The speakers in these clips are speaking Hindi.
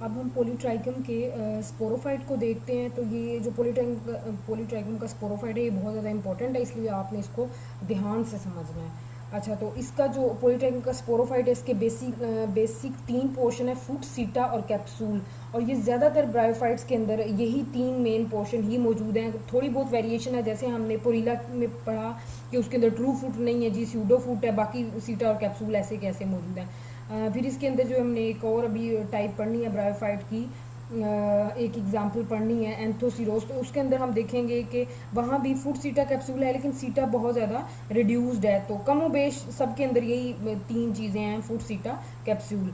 अब हम पॉलीट्राइकम के स्पोरोफाइट को देखते हैं। तो ये जो पॉलीट्राइकम का स्पोरोफाइट है ये बहुत ज़्यादा इंपॉर्टेंट है, इसलिए आपने इसको ध्यान से समझना है। अच्छा, तो इसका जो पॉलीट्राइकम का स्पोरोफाइट है इसके बेसिक तीन पोर्शन है, फुट, सीटा और कैप्सूल। और ये ज़्यादातर ब्रायोफाइट्स के अंदर यही तीन मेन पोर्शन ही मौजूद हैं। थोड़ी बहुत वेरिएशन है, जैसे हमने पोरीला में पढ़ा कि उसके अंदर ट्रू फुट नहीं है जी, स्यूडो फुट है, बाकी सीटा और कैप्सूल ऐसे कैसे मौजूद हैं। फिर इसके अंदर जो हमने एक और अभी टाइप पढ़नी है ब्रायोफाइट की, एक एग्जांपल पढ़नी है एंथोसिरोस। तो उसके अंदर हम देखेंगे कि वहाँ भी फुट, सीटा, कैप्सूल है, लेकिन सीटा बहुत ज़्यादा रिड्यूस्ड है। तो कमो बेश सबके अंदर यही तीन चीज़ें हैं, फुट, सीटा, कैप्सूल।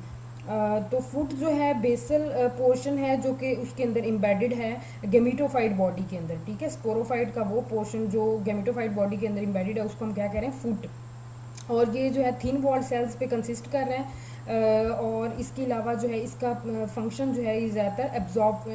तो फुट जो है बेसल पोर्शन है जो कि उसके अंदर एम्बेडेड है गेमिटोफाइट बॉडी के अंदर, ठीक है। स्पोरोफाइट का वो पोर्शन जो गेमिटोफाइट बॉडी के अंदर एम्बेडेड है उसको हम क्या कह रहे हैं, फुट। और ये जो है थिन वॉल सेल्स पे कंसिस्ट कर रहे हैं। और इसके अलावा जो है इसका फंक्शन जो है ये ज़्यादातर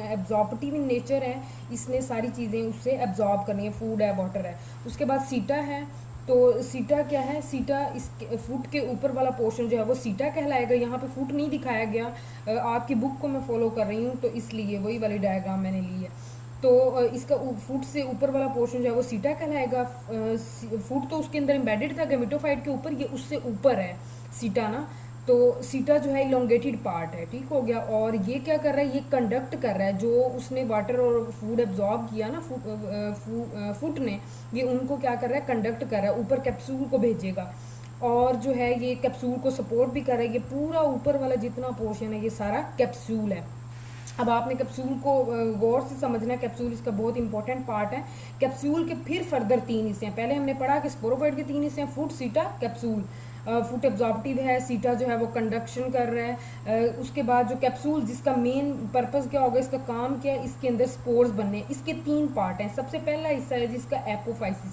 एब्जॉर्बटिव इन नेचर है। इसने सारी चीज़ें उससे एब्जॉर्ब करनी है, फूड है, वाटर है। उसके बाद सीटा है। तो सीटा क्या है, सीटा इस फुट के ऊपर वाला पोर्शन जो है वो सीटा कहलाएगा। यहाँ पे फुट नहीं दिखाया गया, आपकी बुक को मैं फॉलो कर रही हूँ तो इसलिए वही वाली डायग्राम मैंने ली है। तो इसका फुट से ऊपर वाला पोर्शन जो है वो सीटा कहलाएगा। फुट तो उसके अंदर एम्बेडेड था गेमिटोफाइट के ऊपर, ये उससे ऊपर है सीटा ना। तो सीटा जो है इलोंगेटेड पार्ट है, ठीक हो गया। और ये क्या कर रहा है, ये कंडक्ट कर रहा है जो उसने वाटर और फूड एब्जॉर्ब किया ना फुट ने, ये उनको क्या कर रहा है, कंडक्ट कर रहा है, ऊपर कैप्सूल को भेजेगा। और जो है ये कैप्सूल को सपोर्ट भी कर रहा है। ये पूरा ऊपर वाला जितना पोर्शन है ये सारा कैप्सूल है। अब आपने कैप्सूल को गौर से समझना है, कैप्सूल इसका बहुत इंपॉर्टेंट पार्ट है। कैप्सूल के फिर फर्दर तीन हिस्से हैं। पहले हमने पढ़ा कि स्पोरोफाइट के तीन हिस्से हैं, फुट, सीटा, कैप्सूल। फुट एब्जॉर्प्टिव है, सीटा जो है वो कंडक्शन कर रहा है। उसके बाद जो कैप्सूल जिसका मेन पर्पस क्या होगा, इसका काम क्या है, इसके अंदर स्पोर्स बनने। इसके तीन पार्ट हैं। सबसे पहला हिस्सा है जिसका एपोफाइसिस,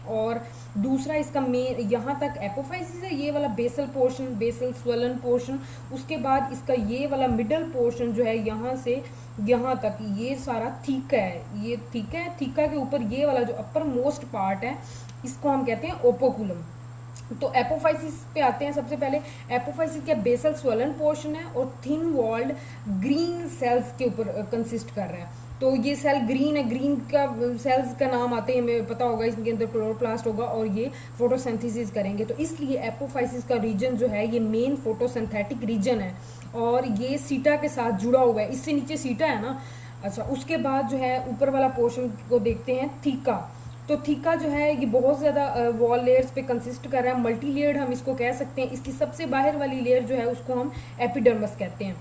और दूसरा इसका मेन यहाँ तक एपोफाइसिस है, ये वाला basal portion, basal swollen portion. उसके बाद इसका ये वाला मिडल पोर्शन जो है यहाँ से यहाँ तक ये सारा थीका है। ये थीका है, थीका के ऊपर ये वाला जो अपर मोस्ट पार्ट है इसको हम कहते हैं ओपोकुलम। तो एपोफाइसिस पे आते हैं। सबसे पहले एपोफाइसिस क्या, बेसल स्वेलन पोर्शन है और थिन वॉल्ड ग्रीन सेल्स के ऊपर कंसिस्ट कर रहा है। तो ये सेल ग्रीन है, ग्रीन का सेल्स का नाम आते हैं, हमें पता होगा, इसके अंदर क्लोरोप्लास्ट होगा और ये फोटोसिंथेसिस करेंगे। तो इसलिए एपोफाइसिस का रीजन जो है ये मेन फोटोसिंथेटिक रीजन है और ये सीटा के साथ जुड़ा हुआ है। इससे नीचे सीटा है ना। अच्छा, उसके बाद जो है ऊपर वाला पोर्शन को देखते हैं, थीका। तो थीका जो है ये बहुत ज़्यादा वॉल लेयर्स पे कंसिस्ट कर रहा है, मल्टी लेयर्ड हम इसको कह सकते हैं। इसकी सबसे बाहर वाली लेयर जो है उसको हम एपिडर्मस कहते हैं।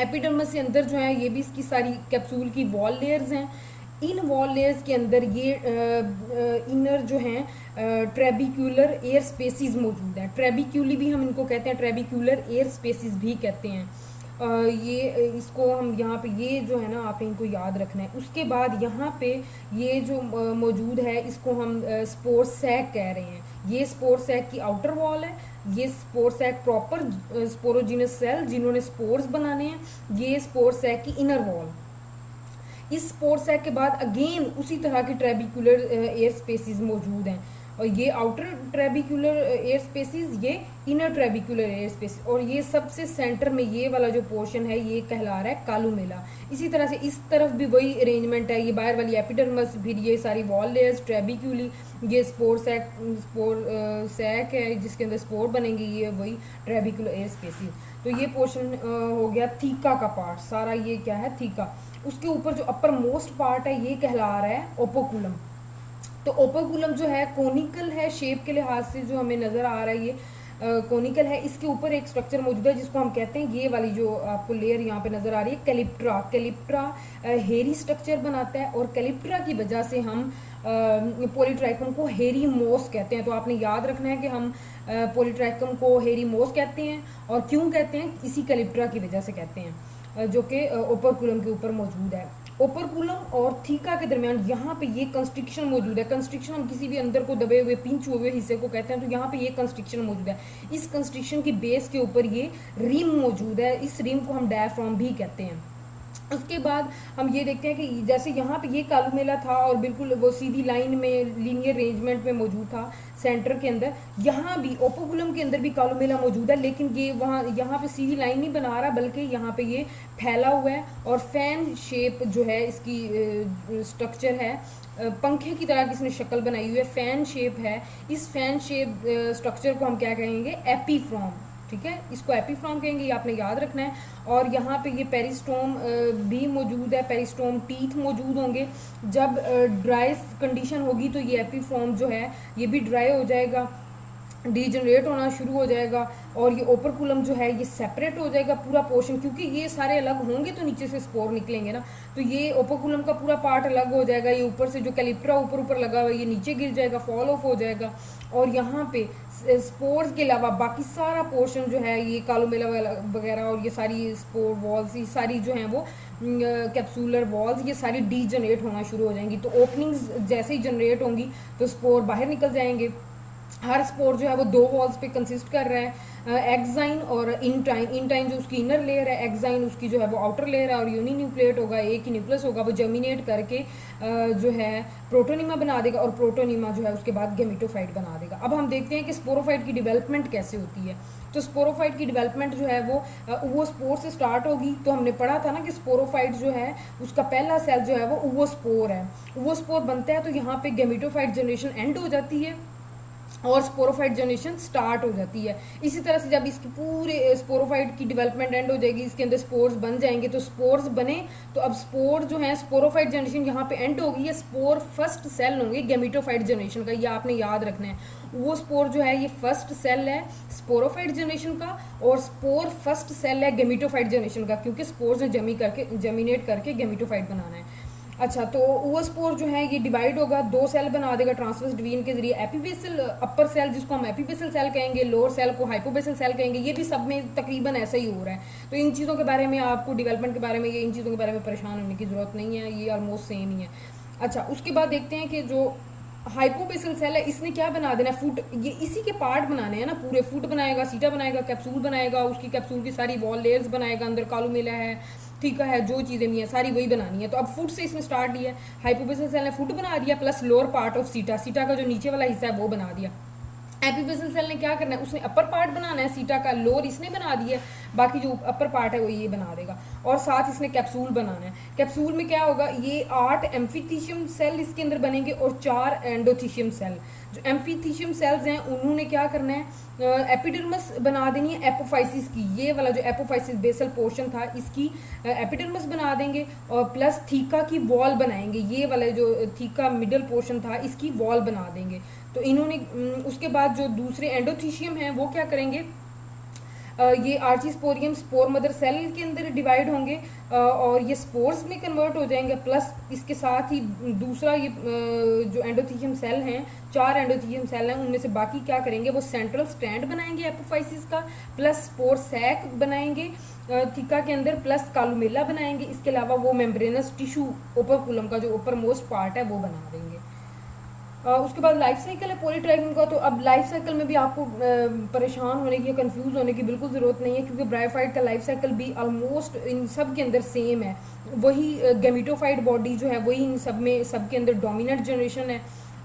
एपिडर्मस के अंदर जो है ये भी इसकी सारी कैप्सूल की वॉल लेयर्स हैं। इन वॉल लेयर्स के अंदर ये इनर जो हैं ट्रेबिक्यूलर एयर स्पेसिस मौजूद हैं। ट्रेबिक्यूली भी हम इनको कहते हैं, ट्रेबिक्यूलर एयर स्पेसिस भी कहते हैं। ये इसको हम यहाँ पे ये जो है ना आपने इनको याद रखना है। उसके बाद यहाँ पे ये जो मौजूद है इसको हम स्पोर सैक कह रहे हैं। ये स्पोर सैक की आउटर वॉल है। ये spore sac proper sporogenous cell जिन्होंने स्पोर्स बनाने हैं, ये स्पोर सैक की इनर वॉल। इस स्पोर सैक के बाद अगेन उसी तरह के ट्रेबिकुलर एयर स्पेसिस मौजूद हैं। और ये आउटर ट्रेबिकुलर एयर स्पेसिस, ये इनर ट्रेबिकुलर एयर स्पेसिस, और ये सबसे सेंटर में ये वाला जो पोर्शन है ये कहला रहा है कालुमेला। इसी तरह से इस तरफ भी वही अरेंजमेंट है, ये बाहर वाली एपिडर्मस, फिर ये सारी वॉल लेयर्स, ट्रेबिक्यूली, ये स्पोर सैक है जिसके अंदर स्पोर बनेंगे, ये वही ट्रेबिकुलर एयर स्पेसिस। तो ये पोर्शन हो गया थीका का पार्ट, सारा ये क्या है, थीका। उसके ऊपर जो अपर मोस्ट पार्ट है ये कहला रहा है ओपोकुलम। तो ओपोकुलम जो है कोनिकल है, शेप के लिहाज से जो हमें नज़र आ रहा है ये कोनिकल है। इसके ऊपर एक स्ट्रक्चर मौजूद है जिसको हम कहते हैं, ये वाली जो आपको लेयर यहाँ पे नज़र आ रही है, कैलिप्ट्रा। कैलिप्ट्रा हेरी स्ट्रक्चर बनाता है और कैलिप्ट्रा की वजह से हम पॉलीट्राइकम को हेरी मोस कहते हैं। तो आपने याद रखना है कि हम पॉलीट्राइकम को हेरी मोस कहते हैं और क्यों कहते हैं, इसी कैलिप्ट्रा की वजह से कहते हैं, जो कि ओपोकुलम के ऊपर मौजूद है। ओपोकुलम और थीका के दरमियान यहाँ पे ये कंस्ट्रिक्शन मौजूद है। कंस्ट्रिक्शन हम किसी भी अंदर को दबे हुए पिंच हुए हिस्से को कहते हैं। तो यहाँ पे ये कंस्ट्रिक्शन मौजूद है। इस कंस्ट्रिक्शन की बेस के ऊपर ये रिम मौजूद है। इस रिम को हम डायफ्राम भी कहते हैं। उसके बाद हम ये देखते हैं कि जैसे यहाँ पे ये कालूमेला था और बिल्कुल वो सीधी लाइन में लीनियर अरेंजमेंट में मौजूद था सेंटर के अंदर, यहाँ भी ओपोकुलम के अंदर भी कालूमेला मौजूद है, लेकिन ये वहाँ यहाँ पे सीधी लाइन नहीं बना रहा बल्कि यहाँ पे ये फैला हुआ है और फैन शेप जो है इसकी स्ट्रक्चर है, पंखे की तरह की इसने शक्ल बनाई हुई है, फैन शेप है। इस फैन शेप स्ट्रक्चर को हम क्या कहेंगे, एपीफ्रॉम। ठीक है, इसको एपीफ्रॉम कहेंगे, ये आपने याद रखना है। और यहाँ पे ये पेरिस्टोम भी मौजूद है, पेरिस्टोम टीथ मौजूद होंगे। जब ड्राई कंडीशन होगी तो ये एपीफ्रॉम जो है ये भी ड्राई हो जाएगा, डीजनरेट होना शुरू हो जाएगा और ये ओपरकुलम जो है ये सेपरेट हो जाएगा पूरा पोर्शन, क्योंकि ये सारे अलग होंगे तो नीचे से स्पोर निकलेंगे ना, तो ये ओपरकुलम का पूरा पार्ट अलग हो जाएगा। ये ऊपर से जो कैलिप्ट्रा ऊपर ऊपर लगा हुआ है ये नीचे गिर जाएगा, फॉल ऑफ हो जाएगा। और यहाँ पे स्पोर्स के अलावा बाकी सारा पोर्शन जो है ये कालोमेला वगैरह और ये सारी स्पोर वॉल्स, ये सारी जो हैं वो कैप्सूलर वॉल्स, ये सारी डीजनरेट होना शुरू हो जाएंगी। तो ओपनिंग्स जैसे ही जनरेट होंगी तो स्पोर बाहर निकल जाएंगे। हर स्पोर जो है वो दो वॉल्स पे कंसिस्ट कर रहा है, एक्साइन और इनटाइन। इनटाइन जो उसकी इनर लेयर है, एक्साइन उसकी जो है वो आउटर लेयर है, और यूनिन्यूक्लिएट होगा, एक ही न्यूक्लियस होगा, वो जर्मिनेट करके जो है प्रोटोनिमा बना देगा और प्रोटोनिमा जो है उसके बाद गेमिटोफाइट बना देगा। अब हम देखते हैं कि स्पोरोफाइट की डेवलपमेंट कैसे होती है। तो स्पोरोफाइट की डेवलपमेंट जो है वो स्पोर से स्टार्ट होगी। तो हमने पढ़ा था ना कि स्पोरोफाइट जो है उसका पहला सेल जो है वो ओवोस्पोर है। ओवोस्पोर बनता है तो यहाँ पे गेमिटोफाइट जनरेशन एंड हो जाती है और स्पोरोफाइट जनरेशन स्टार्ट हो जाती है। इसी तरह से जब इसकी पूरे स्पोरोफाइट की डेवलपमेंट एंड हो जाएगी, इसके अंदर स्पोर्स बन जाएंगे, तो स्पोर्स बने तो अब स्पोर जो है स्पोरोफाइट जनरेशन यहाँ पे एंड होगी। ये स्पोर फर्स्ट सेल होंगे गेमिटोफाइट जनरेशन का, ये आपने याद रखना है। वो स्पोर जो है ये फर्स्ट सेल है स्पोरोफाइट जनरेशन का और स्पोर फर्स्ट सेल है गेमिटोफाइट जनरेशन का, क्योंकि स्पोर्स ने जमीनेट करके गेमिटोफाइट बनाना है। अच्छा, तो ओवोस्पोर जो है ये डिवाइड होगा, दो सेल बना देगा ट्रांसवर्स डिवीजन के जरिए। एपीबेसल अपर सेल जिसको हम एपीबेसल सेल कहेंगे, लोअर सेल को हाइपोबेसल सेल कहेंगे, ये भी सब में तकरीबन ऐसा ही हो रहा है। तो इन चीज़ों के बारे में आपको डेवलपमेंट के बारे में इन चीज़ों के बारे में परेशान होने की ज़रूरत नहीं है, ये ऑलमोस्ट सेम ही है। अच्छा, उसके बाद देखते हैं कि जो हाइपोबेसल सेल है इसने क्या बना देना है, फुट, ये इसी के पार्ट बनाने हैं ना पूरे। फुट बनाएगा, सीटा बनाएगा, कैप्सूल बनाएगा, उसकी कैप्सूल की सारी वॉल लेयर्स बनाएगा, अंदर कालूमेला है, ठीक है, जो चीज़ें भी हैं सारी वही बनानी है। तो अब फुट से इसने स्टार्ट किया है, हाइपोबेसल सेल ने फुट बना दिया प्लस लोअर पार्ट ऑफ सीटा, सीटा का जो नीचे वाला हिस्सा है वो बना दिया। एपीबेसल सेल ने क्या करना है, उसने अपर पार्ट बनाना है, सीटा का लोअर इसने बना दिया, बाकी जो अपर पार्ट है वो ये बना देगा। और साथ इसने कैप्सूल बनाना है। कैप्सूल में क्या होगा, ये 8 एम्फीथीशियम सेल इसके अंदर बनेंगे और 4 एंडोथीशियम सेल। जो एम्फीथीशियम सेल्स हैं उन्होंने क्या करना है, एपिडर्मस बना देनी है एपोफाइसिस की, ये वाला जो एपोफाइसिस बेसल पोर्शन था इसकी एपिडर्मस बना देंगे और प्लस थीका की वॉल बनाएंगे, ये वाला जो थीका मिडल पोर्शन था इसकी वॉल बना देंगे। तो इन्होंने उसके बाद जो दूसरे एंडोथीशियम हैं वो क्या करेंगे, ये आर्चिस्पोरियम स्पोर मदर सेल के अंदर डिवाइड होंगे और ये स्पोर्स में कन्वर्ट हो जाएंगे। प्लस इसके साथ ही दूसरा ये जो एंडोथीशियम सेल हैं, 4 एंडोथीशियम सेल हैं, उनमें से बाकी क्या करेंगे, वो सेंट्रल स्ट्रैंड बनाएंगे एपोफाइसिस का, प्लस स्पोर सैक बनाएंगे थीका के अंदर, प्लस कालूमेला बनाएंगे। इसके अलावा वो मेम्ब्रेनस टिश्यू ओपरकुलम का जो ऊपर मोस्ट पार्ट है वो बना देंगे। उसके बाद लाइफ साइकिल है पॉलीट्राइगन का। तो अब लाइफ साइकिल में भी आपको परेशान होने की, कंफ्यूज होने की बिल्कुल ज़रूरत नहीं है, क्योंकि ब्रायोफाइट का लाइफ साइकिल भी ऑलमोस्ट इन सब के अंदर सेम है। वही गेमिटोफाइट बॉडी जो है वही इन सब में, सब के अंदर डोमिनेंट जनरेशन है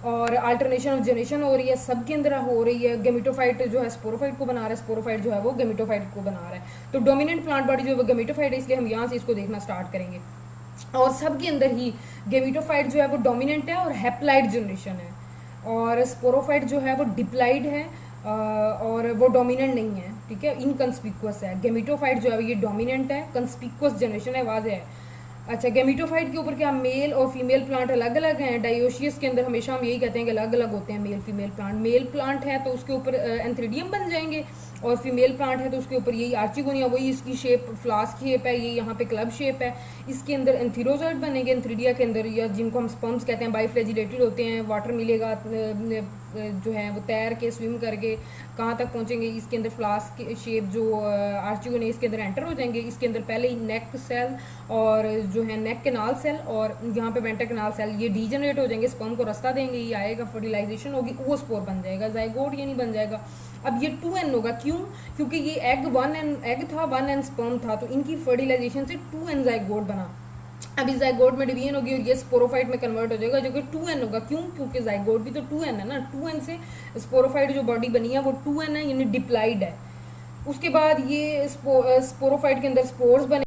और अल्टरनेशन ऑफ जनरेशन हो रही है, सब के अंदर हो रही है। गेमिटोफाइट जो है स्पोरोफाइट को बना रहा है, स्पोरोफाइट जो है वो गेमिटोफाइट को बना रहा है। तो डोमिनेंट प्लांट बॉडी जो है वो गेमिटोफाइट है, इसलिए हम यहाँ से इसको देखना स्टार्ट करेंगे। और सब के अंदर ही गेमिटोफाइट जो है वो डोमिनेंट है और हैप्लाइड जनरेशन है, और स्पोरोफाइट जो है वो डिप्लाइड है और वो डोमिनेंट नहीं है, ठीक है, इनकंस्पिकुअस है। गेमिटोफाइट जो है ये डोमिनेंट है, कंस्पिकुअस जनरेशन है, वाज़ेह है। अच्छा, गेमिटोफाइट के ऊपर क्या मेल और फीमेल प्लांट अलग अलग हैं। डायोशियस के अंदर हमेशा हम यही कहते हैं कि अलग अलग होते हैं male female plant. Male plant है तो उसके ऊपर एंथ्रीडियम बन जाएंगे, और फीमेल प्लांट है तो उसके ऊपर यही आर्चिगोनिया, वही इसकी शेप फ्लास्क शेप है, ये यहाँ पे क्लब शेप है। इसके अंदर एंथीरोजोइड बनेंगे एंथ्रीडिया के अंदर, या जिनको हम स्पर्म्स कहते हैं, बाइफ्लैजिलेटेड होते हैं, वाटर मिलेगा, जो है वो तैर के स्विम करके कहाँ तक पहुँचेंगे, इसके अंदर फ्लास्क शेप जो आर्चियोन है इसके अंदर एंटर हो जाएंगे। इसके अंदर पहले ही नेक सेल और जो है नेक कैनाल सेल और यहाँ पे वेंटर कैनाल सेल ये डीजनरेट हो जाएंगे, स्पर्म को रास्ता देंगे, ये आएगा, फर्टिलाइजेशन होगी, वो स्पोर बन जाएगा, जाइगोट ये नहीं बन जाएगा। अब ये 2n होगा, क्यों? क्योंकि ये एग था, 1n स्पर्म था, तो इनकी फर्टिलाइजेशन से 2n जाइगोट बना। अब इस जाइगोट में डिवीजन होगी और ये स्पोरोफाइट में कन्वर्ट हो जाएगा जो कि 2n होगा। क्यों? क्योंकि जाइगोट भी तो 2n है ना, 2n से स्पोरोफाइट जो बॉडी बनी है वो 2n है, यानी डिप्लाइड है। उसके बाद ये स्पोरोफाइट के अंदर स्पोर्स बने।